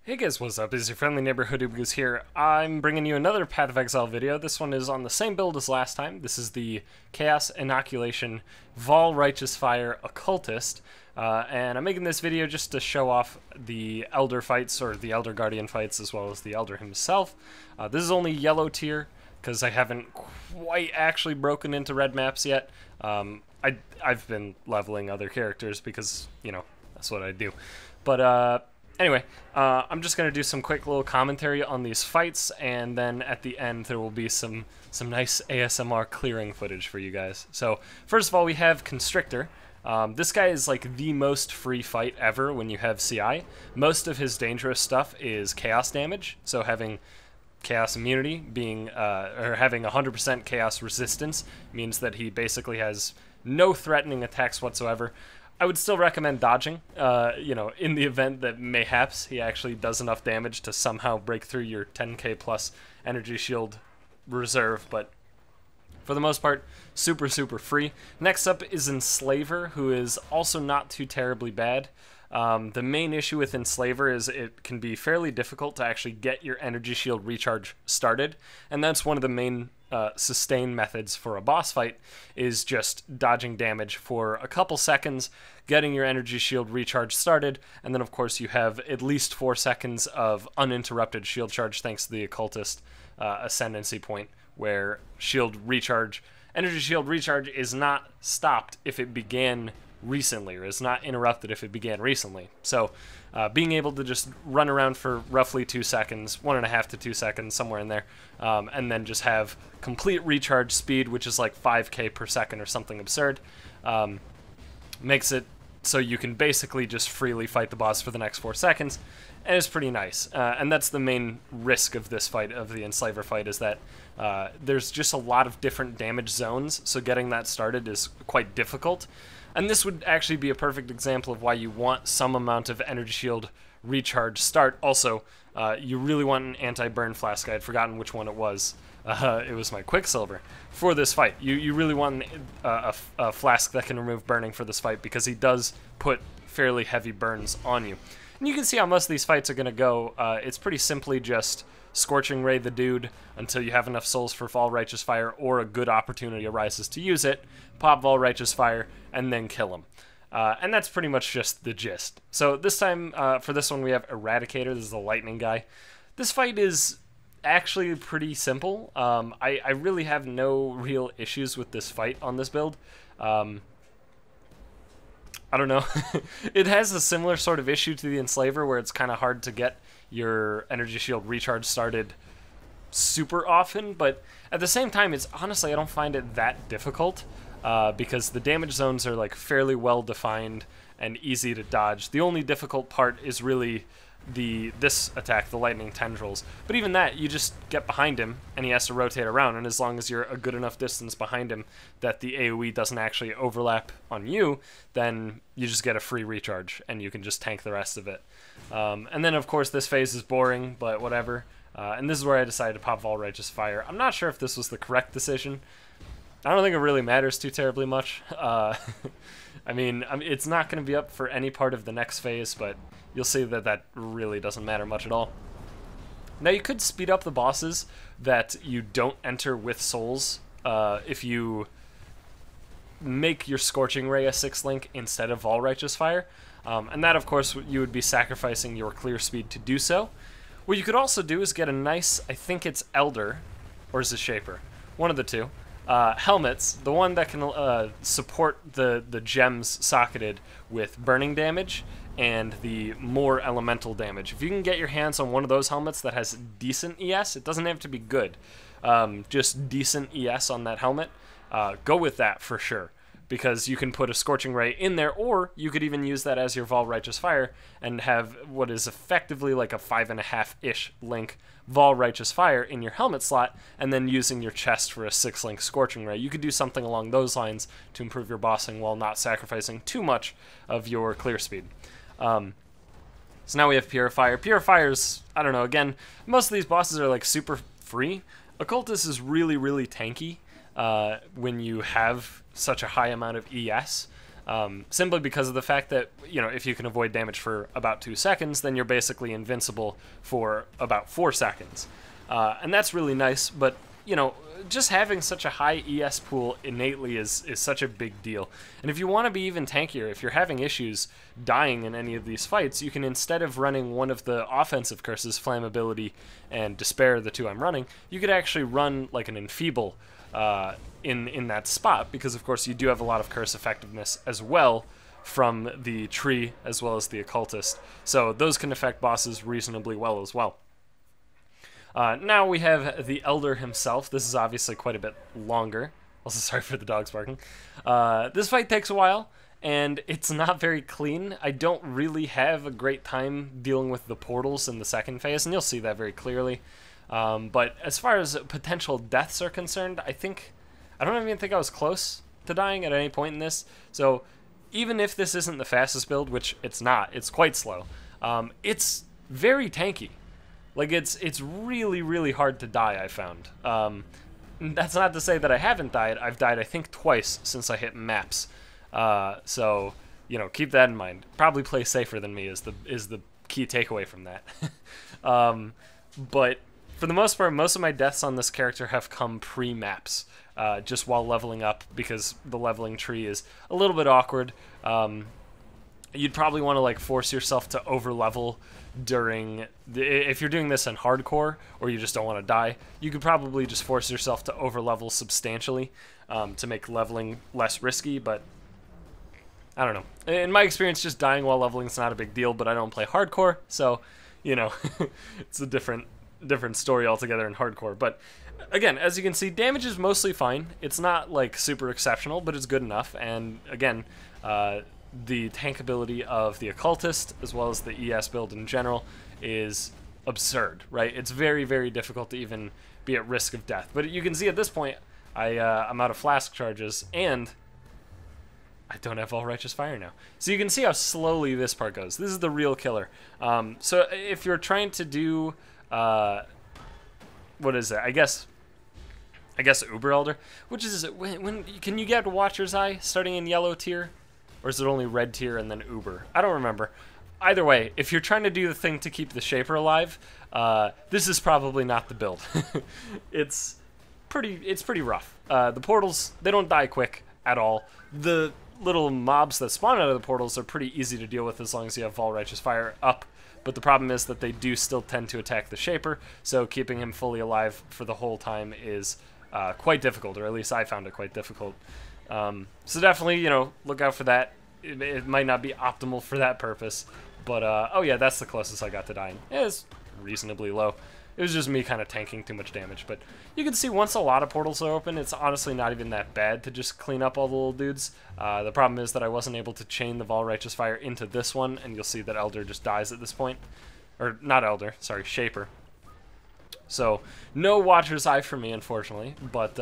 Hey guys, what's up? It's your friendly neighborhood UberGoose here. I'm bringing you another Path of Exile video. This one is on the same build as last time. This is the Chaos Inoculation Vol Righteous Fire Occultist. And I'm making this video just to show off the Elder fights, or the Elder Guardian fights, as well as the Elder himself. This is only yellow tier, because I haven't quite actually broken into red maps yet. I've been leveling other characters because, you know, that's what I do. But, anyway, I'm just going to do some quick little commentary on these fights, and then at the end there will be some nice ASMR clearing footage for you guys. So, first of all, we have Constrictor. This guy is like the most free fight ever when you have CI. Most of his dangerous stuff is chaos damage, so having chaos immunity, being or having 100% chaos resistance means that he basically has no threatening attacks whatsoever. I would still recommend dodging, you know, in the event that mayhaps he actually does enough damage to somehow break through your 10k plus energy shield reserve, but for the most part, super free. Next up is Enslaver, who is also not too terribly bad. The main issue with Enslaver is it can be fairly difficult to actually get your energy shield recharge started, and that's one of the main sustain methods for a boss fight, is just dodging damage for a couple seconds, getting your energy shield recharge started, and then of course you have at least 4 seconds of uninterrupted shield charge thanks to the Occultist ascendancy point, where energy shield recharge is not stopped if it began recently, or is not interrupted if it began recently. So being able to just run around for roughly 2 seconds, 1.5 to 2 seconds, somewhere in there, and then just have complete recharge speed, which is like 5k per second or something absurd, makes it so you can basically just freely fight the boss for the next 4 seconds, and it's pretty nice. And that's the main risk of this fight, of the Enslaver fight, is that there's just a lot of different damage zones, so getting that started is quite difficult. And this would actually be a perfect example of why you want some amount of energy shield recharge start. Also, you really want an anti-burn flask. I had forgotten which one it was. It was my Quicksilver for this fight. You really want a flask that can remove burning for this fight, because he does put fairly heavy burns on you. And you can see how most of these fights are going to go. It's pretty simply just Scorching Ray the dude until you have enough souls for Vol Righteous Fire, or a good opportunity arises to use it, pop Vol Righteous Fire, and then kill him. And that's pretty much just the gist. So this time, for this one, we have Eradicator. This is the lightning guy. This fight is actually pretty simple. I really have no real issues with this fight on this build. I don't know. It has a similar sort of issue to the Enslaver, where it's kind of hard to get your energy shield recharge started super often, but at the same time, it's honestly, I don't find it that difficult, because the damage zones are like fairly well defined and easy to dodge. The only difficult part is really this attack, the lightning tendrils. But even that, you just get behind him and he has to rotate around, and as long as you're a good enough distance behind him that the AoE doesn't actually overlap on you, then you just get a free recharge and you can just tank the rest of it. And then of course this phase is boring, but whatever. And this is where I decided to pop Vol Righteous Fire. I'm not sure if this was the correct decision. I don't think it really matters too terribly much. I mean, it's not going to be up for any part of the next phase, but you'll see that that really doesn't matter much at all. Now, you could speed up the bosses that you don't enter with souls if you make your Scorching Ray a 6-link instead of Vol Righteous Fire. And that, of course, you would be sacrificing your clear speed to do so. What you could also do is get a nice, I think it's Elder, or is it Shaper? One of the two. Helmets, the one that can support the gems socketed with burning damage and the more elemental damage. If you can get your hands on one of those helmets that has decent ES, it doesn't have to be good, just decent ES on that helmet, go with that for sure, because you can put a Scorching Ray in there, or you could even use that as your Vol Righteous Fire and have what is effectively like a 5.5-ish link Vol Righteous Fire in your helmet slot, and then using your chest for a 6-link Scorching Ray. You could do something along those lines to improve your bossing while not sacrificing too much of your clear speed. So now we have Purifier. Purifier's, I don't know, again, most of these bosses are like super free. Occultist is really tanky when you have such a high amount of ES. simply because of the fact that, you know, if you can avoid damage for about 2 seconds, then you're basically invincible for about 4 seconds. And that's really nice, but, you know, just having such a high ES pool innately is such a big deal. And if you want to be even tankier, if you're having issues dying in any of these fights, you can, instead of running one of the offensive curses, Flammability and Despair, the two I'm running, you could actually run like an Enfeeble in that spot, because of course you do have a lot of curse effectiveness as well from the tree as well as the Occultist. So those can affect bosses reasonably well as well. Now we have the Elder himself. This is obviously quite a bit longer. Also, sorry for the dogs barking. This fight takes a while, and it's not very clean. I don't really have a great time dealing with the portals in the second phase, and you'll see that very clearly. But as far as potential deaths are concerned, I don't even think I was close to dying at any point in this. So even if this isn't the fastest build, which it's not, it's quite slow, it's very tanky. Like, it's really, really hard to die, I found. That's not to say that I haven't died. I've died, I think, twice since I hit maps. So, you know, keep that in mind. Probably play safer than me is the key takeaway from that. But for the most part, most of my deaths on this character have come pre-maps, just while leveling up, because the leveling tree is a little bit awkward. You'd probably want to, like, force yourself to over-level during if you're doing this in hardcore, or you just don't want to die, you could probably just force yourself to over-level substantially to make leveling less risky. But I don't know. In my experience, just dying while leveling is not a big deal, but I don't play hardcore, so, you know, it's a different story altogether in hardcore. But again, as you can see, damage is mostly fine. It's not, like, super exceptional, but it's good enough. And again, the tankability of the Occultist, as well as the ES build in general, is absurd, right? It's very, very difficult to even be at risk of death. But you can see at this point, I'm out of flask charges, and I don't have All Righteous Fire now. So you can see how slowly this part goes. This is the real killer. So if you're trying to do, what is it? I guess Uber Elder, which is, when can you get Watcher's Eye starting in yellow tier? Or is it only red tier and then Uber? I don't remember. Either way, if you're trying to do the thing to keep the Shaper alive, this is probably not the build. It's pretty rough. The portals, they don't die quick at all. The little mobs that spawn out of the portals are pretty easy to deal with as long as you have All Righteous Fire up. But the problem is that they do still tend to attack the Shaper, so keeping him fully alive for the whole time is quite difficult, or at least I found it quite difficult. So definitely, you know, look out for that. It might not be optimal for that purpose, but oh yeah, that's the closest I got to dying. It was reasonably low. It was just me kind of tanking too much damage, but you can see once a lot of portals are open, it's honestly not even that bad to just clean up all the little dudes. The problem is that I wasn't able to chain the Vol Righteous Fire into this one, and you'll see that Elder just dies at this point. Or, not Elder, sorry, Shaper. So, no Watcher's Eye for me, unfortunately, but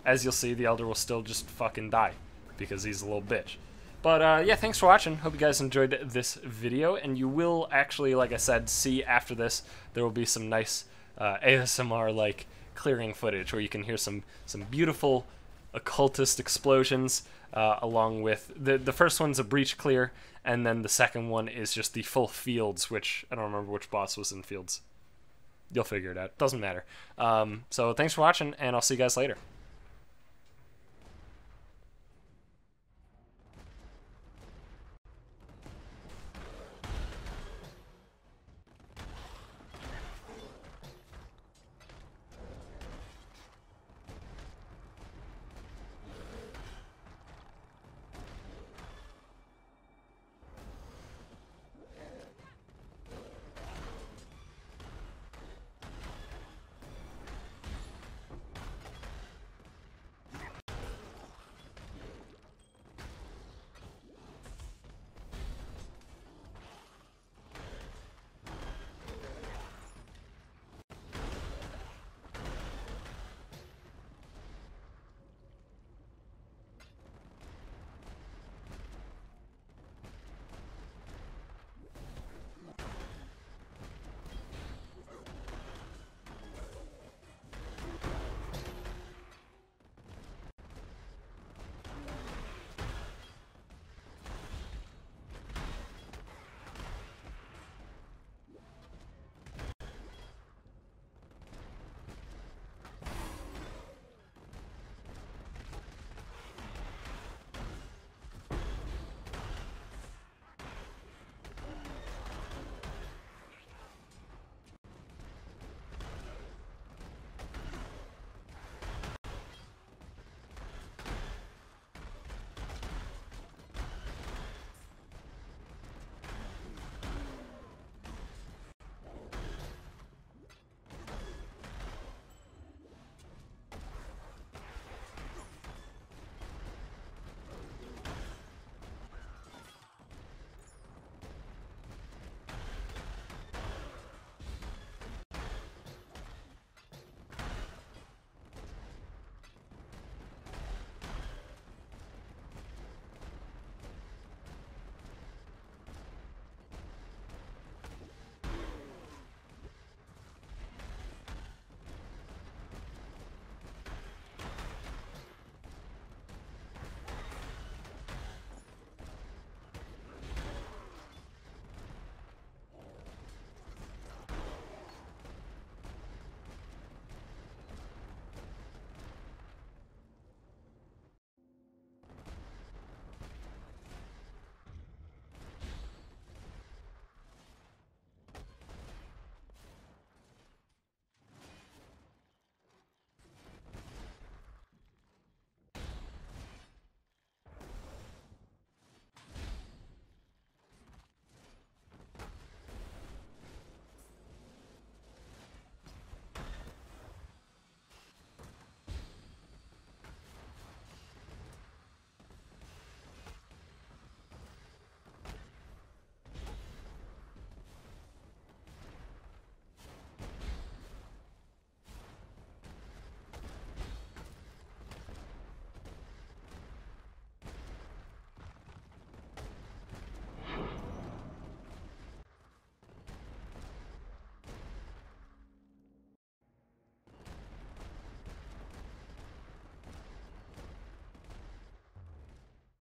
as you'll see, the Elder will still just fucking die, because he's a little bitch. But yeah, thanks for watching. Hope you guys enjoyed this video, and you will actually, like I said, see after this, there will be some nice ASMR-like clearing footage, where you can hear some beautiful Occultist explosions, along with, the first one's a breach clear, and then the second one is just the full fields, which, I don't remember which boss was in fields. You'll figure it out. Doesn't matter. So thanks for watching, and I'll see you guys later.